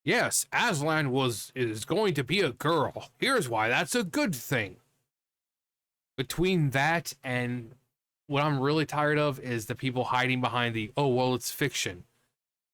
Yes, Aslan is going to be a girl. Here's why that's a good thing. Between that and what I'm really tired of is the people hiding behind the, oh, well, it's fiction.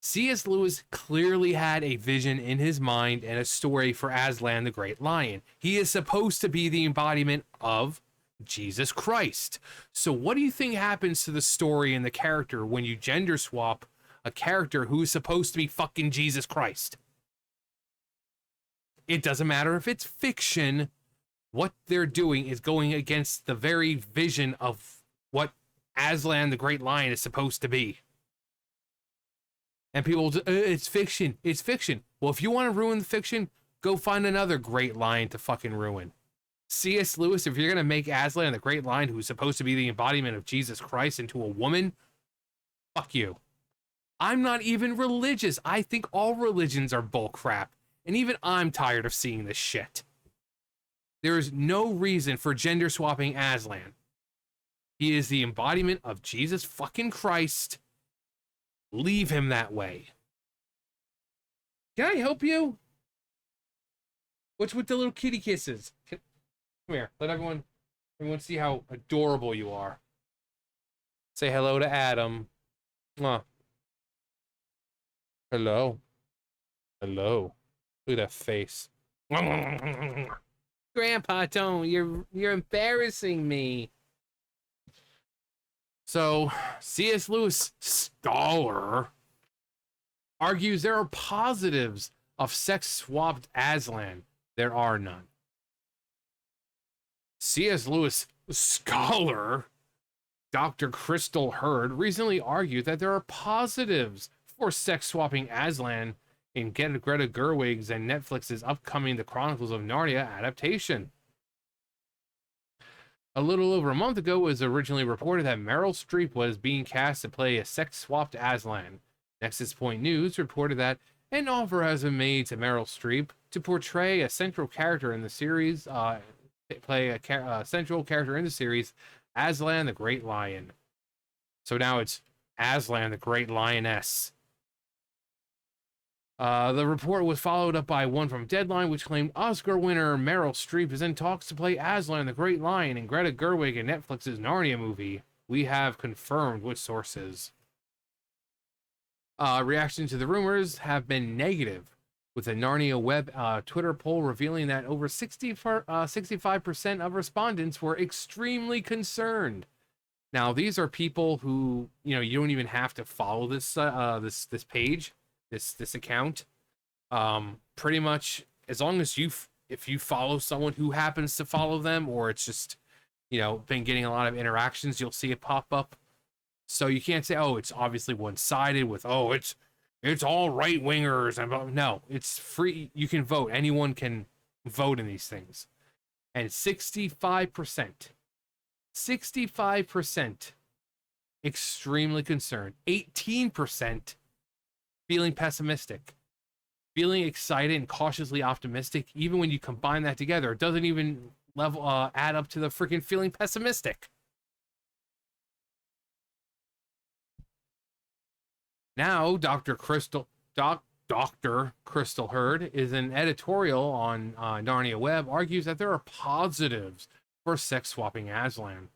C.S. Lewis clearly had a vision in his mind and a story for Aslan the Great Lion. He is supposed to be the embodiment of Jesus Christ. So what do you think happens to the story and the character when you gender swap a character who is supposed to be fucking Jesus Christ? It doesn't matter if it's fiction. What they're doing is going against the very vision of what Aslan the Great Lion is supposed to be. And people, it's fiction. It's fiction. Well, if you want to ruin the fiction, go find another great lion to fucking ruin. C.S. Lewis, if you're going to make Aslan the Great Lion, who's supposed to be the embodiment of Jesus Christ, into a woman, fuck you. I'm not even religious. I think all religions are bullcrap. And even I'm tired of seeing this shit. There is no reason for gender swapping Aslan. He is the embodiment of Jesus fucking Christ. Leave him that way. Can I help you? What's with the little kitty kisses? Come here. Let everyone see how adorable you are. Say hello to Adam. Mwah. Hello. Hello. Look at that face. Grandpa, don't. You're embarrassing me. So, C.S. Lewis, scholar, argues there are positives of sex-swapped Aslan. There are none. C.S. Lewis, scholar, Dr. Crystal Hurd, recently argued that there are positives for sex-swapping Aslan in Greta Gerwig's and Netflix's upcoming The Chronicles of Narnia adaptation. A little over a month ago, it was originally reported that Meryl Streep was being cast to play a sex-swapped Aslan. Nexus Point News reported that an offer has been made to Meryl Streep to portray a central character in the series, central character in the series, Aslan the Great Lion. So now it's Aslan the Great Lioness. The report was followed up by one from Deadline, which claimed Oscar winner Meryl Streep is in talks to play Aslan the Great Lion in Greta Gerwig and Netflix's Narnia movie. We have confirmed with sources. Reactions to the rumors have been negative, with the Narnia Web Twitter poll revealing that over 65% of respondents were extremely concerned. Now, these are people who, you don't even have to follow this this page. This account, pretty much as long as if you follow someone who happens to follow them, or it's just been getting a lot of interactions, you'll see it pop up. So you can't say, oh, it's obviously one-sided with, oh, it's all right wingers, and no, it's free. You can vote. Anyone can vote in these things, and 65% extremely concerned, 18% feeling pessimistic, feeling excited and cautiously optimistic. Even when you combine that together, it doesn't even add up to the freaking feeling pessimistic. Now, Dr. Crystal Hurd is an editorial on Narnia Web, argues that there are positives for sex swapping Aslan.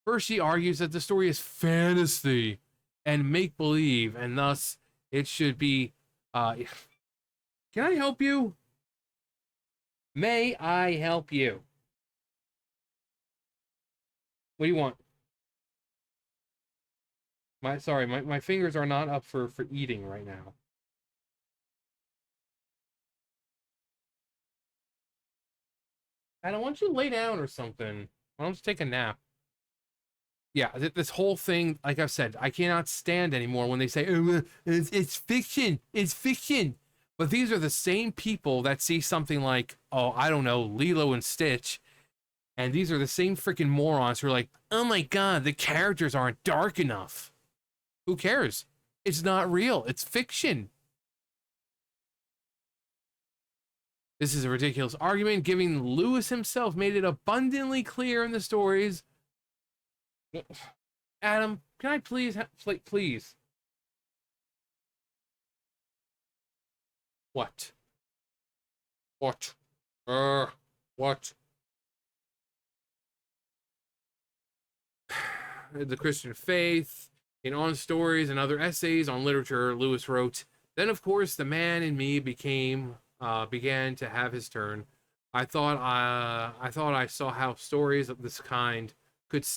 First, she argues that the story is fantasy and make believe, and thus it should be, can I help you? May I help you? What do you want? My fingers are not up for eating right now. Adam, why don't you lay down or something? Why don't you take a nap? Yeah, this whole thing, like I've said, I cannot stand anymore when they say, oh, it's fiction, it's fiction. But these are the same people that see something like, oh, I don't know, Lilo and Stitch. And these are the same freaking morons who are like, oh my God, the characters aren't dark enough. Who cares? It's not real. It's fiction. This is a ridiculous argument, given Lewis himself made it abundantly clear in the stories. Adam, can I please, please? What? What? Uh, what? The Christian faith, in On Stories and other essays on literature, Lewis wrote, then of course the man in me began to have his turn. I thought I saw how stories of this kind could uh,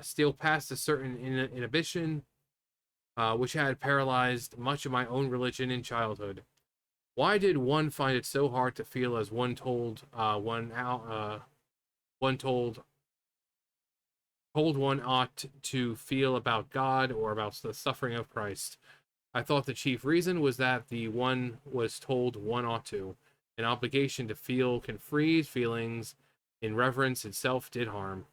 steal past a certain inhibition, which had paralyzed much of my own religion in childhood. Why did one find it so hard to feel as one told one ought to feel about God or about the suffering of Christ? I thought the chief reason was that the one was told one ought to. An obligation to feel can freeze feelings. In reverence itself did harm.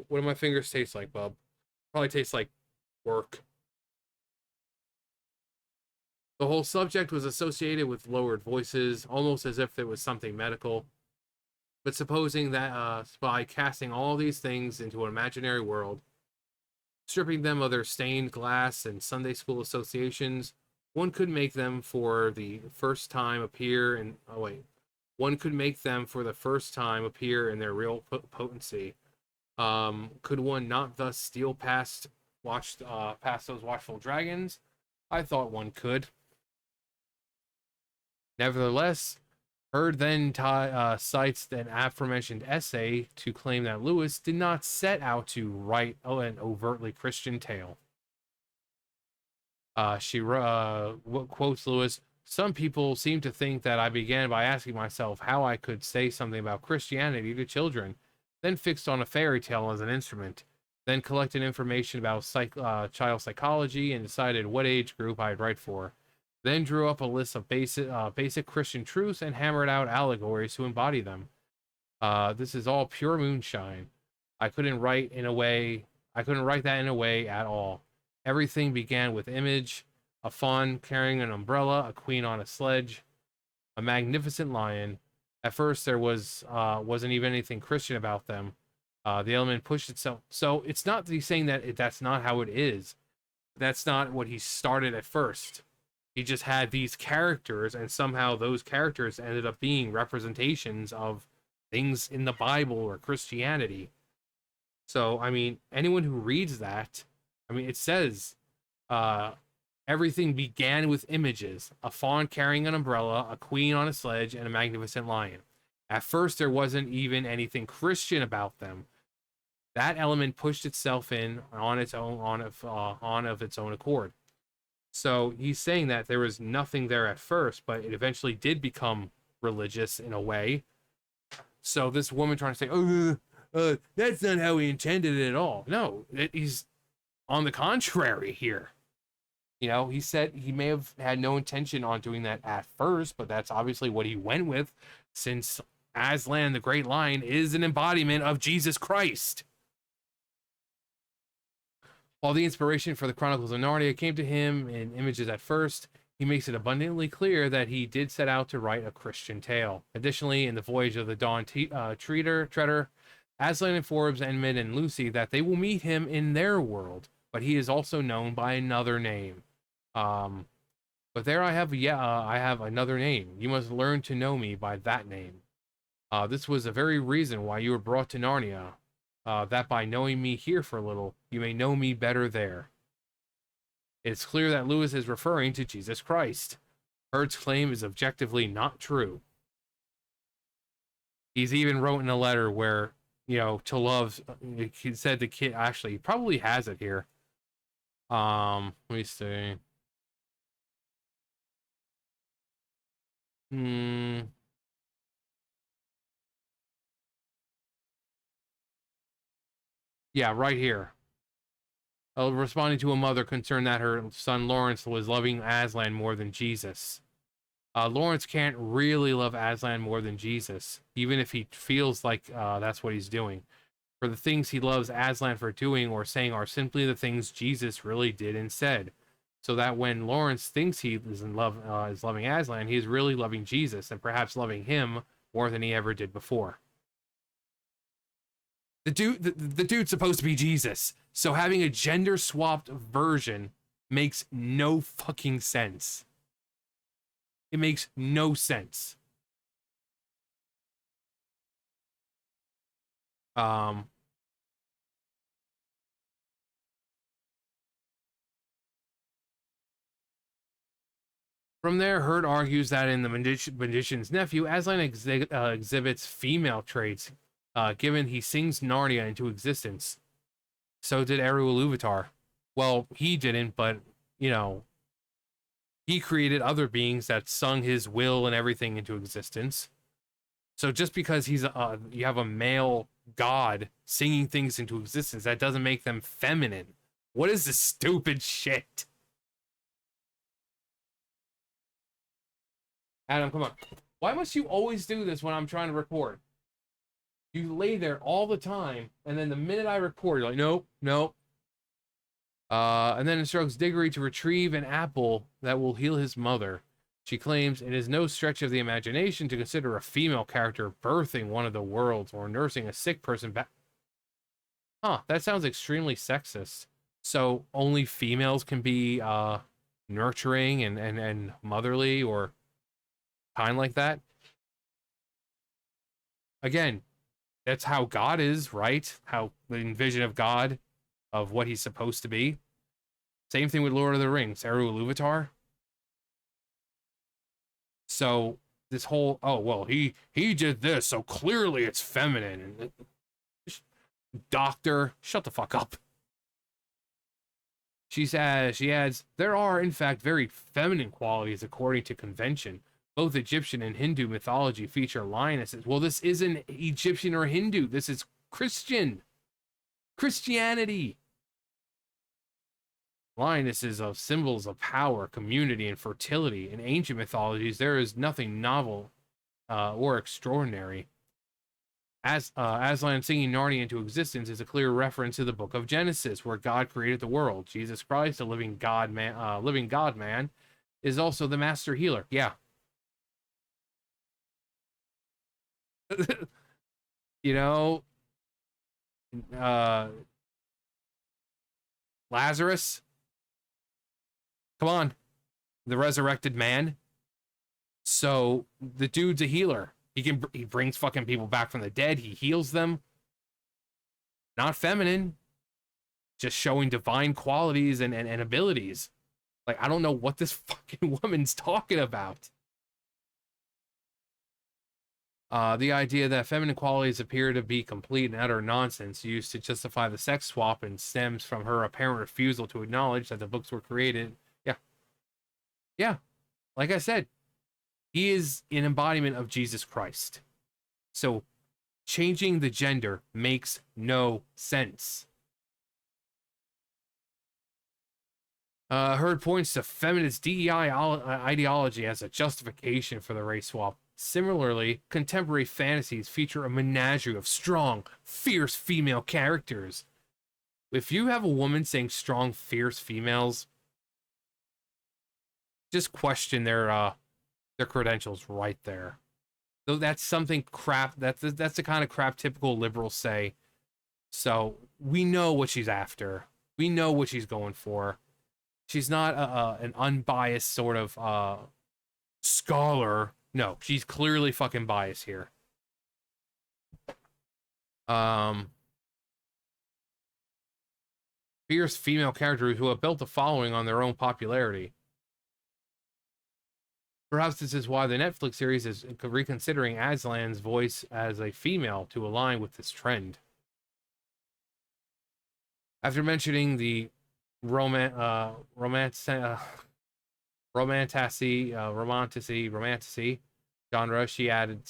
What do my fingers taste like, bub? Probably tastes like work. The whole subject was associated with lowered voices, almost as if it was something medical. But supposing that by casting all these things into an imaginary world, stripping them of their stained glass and Sunday school associations, one could make them for the first time appear in. Oh wait, one could make them for the first time appear in their real potency. Could one not thus steal past those watchful dragons? I thought one could. Nevertheless, Hurd then cites an aforementioned essay to claim that Lewis did not set out to write an overtly Christian tale. She quotes Lewis, some people seem to think that I began by asking myself how I could say something about Christianity to children, then fixed on a fairy tale as an instrument, then collected information about child psychology and decided what age group I'd write for, then drew up a list of basic Christian truths and hammered out allegories to embody them. This is all pure moonshine. I couldn't write in a way. I couldn't write that in a way at all. Everything began with image: a fawn carrying an umbrella, a queen on a sledge, a magnificent lion. At first, there wasn't even anything Christian about them. The element pushed itself. So it's not that he's saying that that's not how it is. That's not what he started at first. He just had these characters, and somehow those characters ended up being representations of things in the Bible or Christianity. So, I mean, anyone who reads that, I mean, it says uh, everything began with images: a fawn carrying an umbrella, a queen on a sledge, and a magnificent lion. At first, there wasn't even anything Christian about them. That element pushed itself in on its own, on of its own accord. So he's saying that there was nothing there at first, but it eventually did become religious in a way. So this woman trying to say, "Oh, that's not how he intended it at all." No, he's on the contrary here. You know, he said he may have had no intention on doing that at first, but that's obviously what he went with, since Aslan, the Great Lion, is an embodiment of Jesus Christ. While the inspiration for the Chronicles of Narnia came to him in images at first, he makes it abundantly clear that he did set out to write a Christian tale. Additionally, in the Voyage of the Dawn Treader, Aslan informs Edmund and Lucy that they will meet him in their world, but he is also known by another name. But there I have another name. You must learn to know me by that name. This was the very reason why you were brought to Narnia, that by knowing me here for a little, you may know me better there. It's clear that Lewis is referring to Jesus Christ. Hurd's claim is objectively not true. He's even wrote in a letter where, you know, to love, he said the kid, actually, he probably has it here. Let me see. Yeah, right here. Responding to a mother concerned that her son Lawrence was loving Aslan more than Jesus. Lawrence can't really love Aslan more than Jesus, even if he feels like that's what he's doing. For the things he loves Aslan for doing or saying are simply the things Jesus really did and said. So that when Lawrence thinks he is in love, is loving Aslan, he is really loving Jesus and perhaps loving him more than he ever did before. The dude's supposed to be Jesus. So having a gender swapped version makes no fucking sense. It makes no sense. Um, from there, Hurd argues that in the magician's nephew, Aslan exhibits female traits, given he sings Narnia into existence. So did Eru Iluvatar. Well, he didn't, but, you know, he created other beings that sung his will and everything into existence. So just because you have a male god singing things into existence, that doesn't make them feminine. What is this stupid shit? Adam, come on. Why must you always do this when I'm trying to record? You lay there all the time, and then the minute I record, you're like, nope, nope. And then instructs Diggory to retrieve an apple that will heal his mother. She claims it is no stretch of the imagination to consider a female character birthing one of the worlds or nursing a sick person back. Huh, that sounds extremely sexist. So only females can be nurturing and motherly or kind like that? Again, that's how God is, right? How the vision of God, of what he's supposed to be. Same thing with Lord of the Rings, Eru Iluvatar. So this whole, oh well, he did this, so clearly it's feminine. Doctor, shut the fuck up. She adds, there are in fact very feminine qualities according to convention. Both Egyptian and Hindu mythology feature lionesses. Well, this isn't Egyptian or Hindu. This is Christianity. Lionesses are symbols of power, community, and fertility. In ancient mythologies, there is nothing novel or extraordinary. Aslan singing Narnia into existence is a clear reference to the Book of Genesis, where God created the world. Jesus Christ, the living God man, is also the master healer. Yeah. You know, Lazarus, come on, the resurrected man. So the dude's a healer. He brings fucking people back from the dead. He heals them. Not feminine, just showing divine qualities and abilities. Like, I don't know what this fucking woman's talking about. The idea that feminine qualities appear to be complete and utter nonsense used to justify the sex swap and stems from her apparent refusal to acknowledge that the books were created. Yeah. Yeah. Like I said, he is an embodiment of Jesus Christ. So changing the gender makes no sense. Hurd points to feminist DEI ideology as a justification for the race swap. Similarly, contemporary fantasies feature a menagerie of strong, fierce female characters. If you have a woman saying strong, fierce females, just question their credentials right there. Though that's something crap. That's the kind of crap typical liberals say. So we know what she's after. We know what she's going for. She's not an unbiased sort of scholar. No, she's clearly fucking biased here. Fierce female characters who have built a following on their own popularity. Perhaps this is why the Netflix series is reconsidering Aslan's voice as a female to align with this trend. After mentioning the romanticy genre, she added,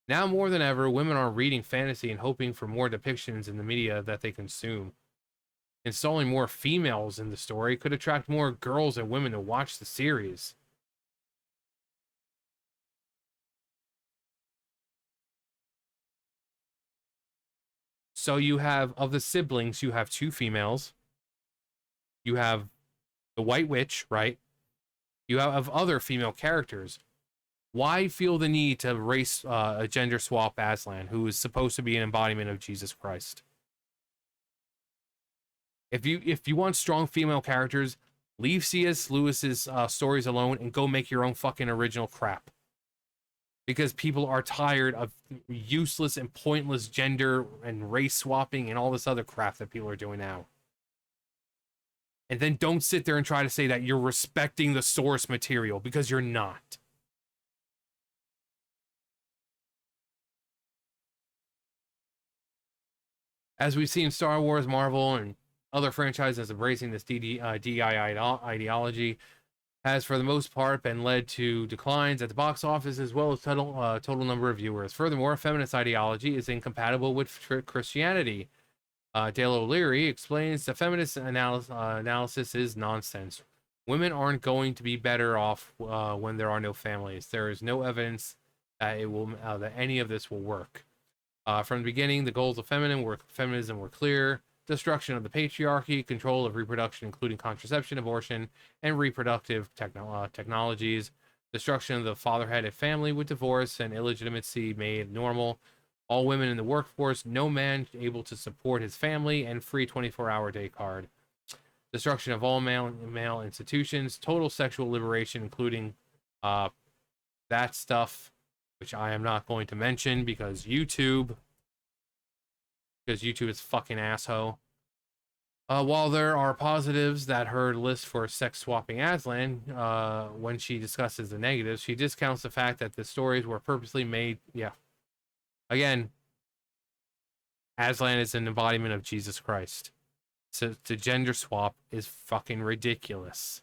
now more than ever, women are reading fantasy and hoping for more depictions in the media that they consume. Installing more females in the story could attract more girls and women to watch the series. So you have, of the siblings, you have 2 females. You have the White Witch, right? You have other female characters. Why feel the need to race a gender swap Aslan, who is supposed to be an embodiment of Jesus Christ? If you want strong female characters, leave C.S. Lewis's stories alone and go make your own fucking original crap. Because people are tired of useless and pointless gender and race swapping and all this other crap that people are doing now. And then don't sit there and try to say that you're respecting the source material, because you're not. As we've seen Star Wars, Marvel, and other franchises embracing this DEI ideology, has for the most part been led to declines at the box office as well as total number of viewers. Furthermore, feminist ideology is incompatible with Christianity. Dale O'Leary explains the feminist analysis is nonsense. Women aren't going to be better off when there are no families. There is no evidence that that any of this will work. From the beginning, the goals of feminism were clear: destruction of the patriarchy, control of reproduction, including contraception, abortion, and reproductive technologies, destruction of the fatherhead and family with divorce and illegitimacy made normal, all women in the workforce, no man able to support his family, and free 24-hour day card, destruction of all male institutions, total sexual liberation, including that stuff, which I am not going to mention because YouTube is fucking asshole. While there are positives that Hurd lists for sex swapping Aslan, when she discusses the negatives, she discounts the fact that the stories were purposely made. Yeah. Again, Aslan is an embodiment of Jesus Christ. So to gender swap is fucking ridiculous.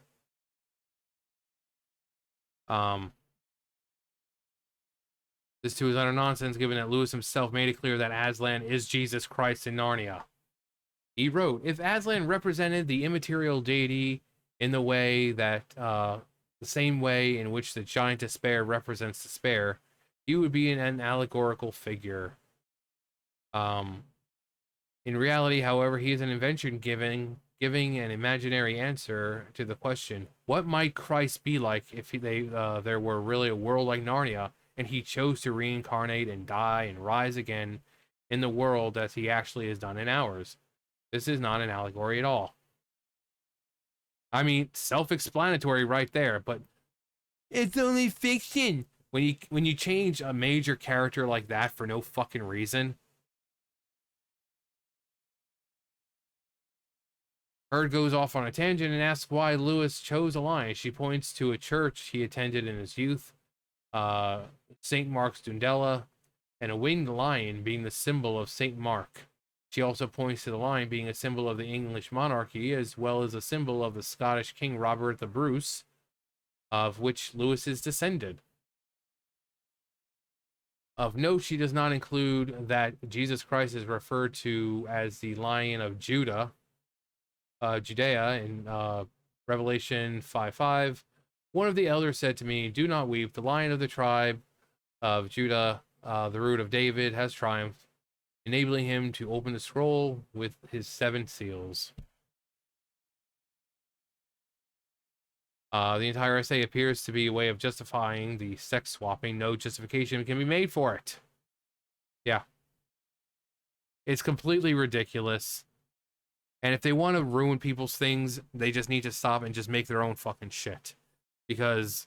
This too is utter nonsense, given that Lewis himself made it clear that Aslan is Jesus Christ in Narnia. He wrote, if Aslan represented the immaterial deity in the way that, the same way in which the giant despair represents despair, he would be an allegorical figure. In reality, however, he is an invention giving an imaginary answer to the question, what might Christ be like if there were really a world like Narnia, and he chose to reincarnate and die and rise again in the world as he actually has done in ours? This is not an allegory at all. I mean, self-explanatory right there, but it's only fiction. When you change a major character like that for no fucking reason. Hurd goes off on a tangent and asks why Lewis chose a line. She points to a church he attended in his youth, St. Mark's Dundela, and a winged lion being the symbol of St. Mark. She also points to the lion being a symbol of the English monarchy, as well as a symbol of the Scottish King Robert the Bruce, of which Lewis is descended. Of note, she does not include that Jesus Christ is referred to as the Lion of Judea in Revelation 5:5. One of the elders said to me, do not weep, the Lion of the tribe of Judah, the root of David, has triumphed, enabling him to open the scroll with his 7 seals. The entire essay appears to be a way of justifying the sex swapping. No justification can be made for it. Yeah. It's completely ridiculous. And if they want to ruin people's things, they just need to stop and just make their own fucking shit. Because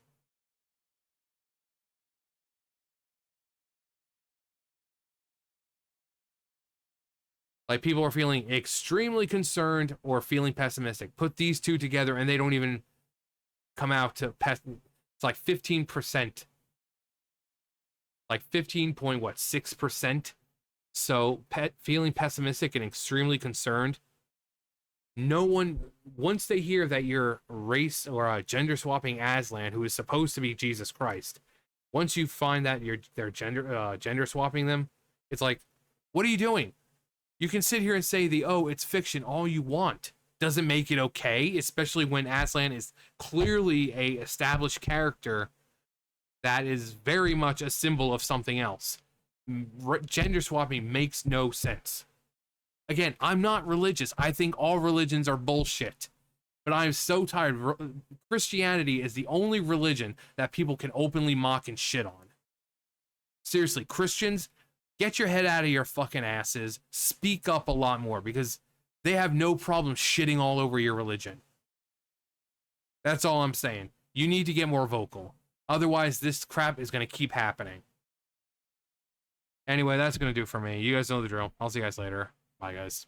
like, people are feeling extremely concerned or feeling pessimistic. Put these two together and they don't even come out to it's like 15%. Like 15.6%. So feeling pessimistic and extremely concerned. No one, once they hear that you're race or gender swapping Aslan, who is supposed to be Jesus Christ, once you find that they're gender swapping them, it's like, what are you doing? You can sit here and say it's fiction all you want. Doesn't make it okay, especially when Aslan is clearly a established character that is very much a symbol of something else. Gender swapping makes no sense. Again, I'm not religious. I think all religions are bullshit. but I'm so tired. Christianity is the only religion that people can openly mock and shit on. Seriously, Christians, get your head out of your fucking asses. Speak up a lot more, because they have no problem shitting all over your religion. That's all I'm saying. You need to get more vocal. Otherwise, this crap is going to keep happening. Anyway, that's going to do for me. You guys know the drill. I'll see you guys later. Bye, guys.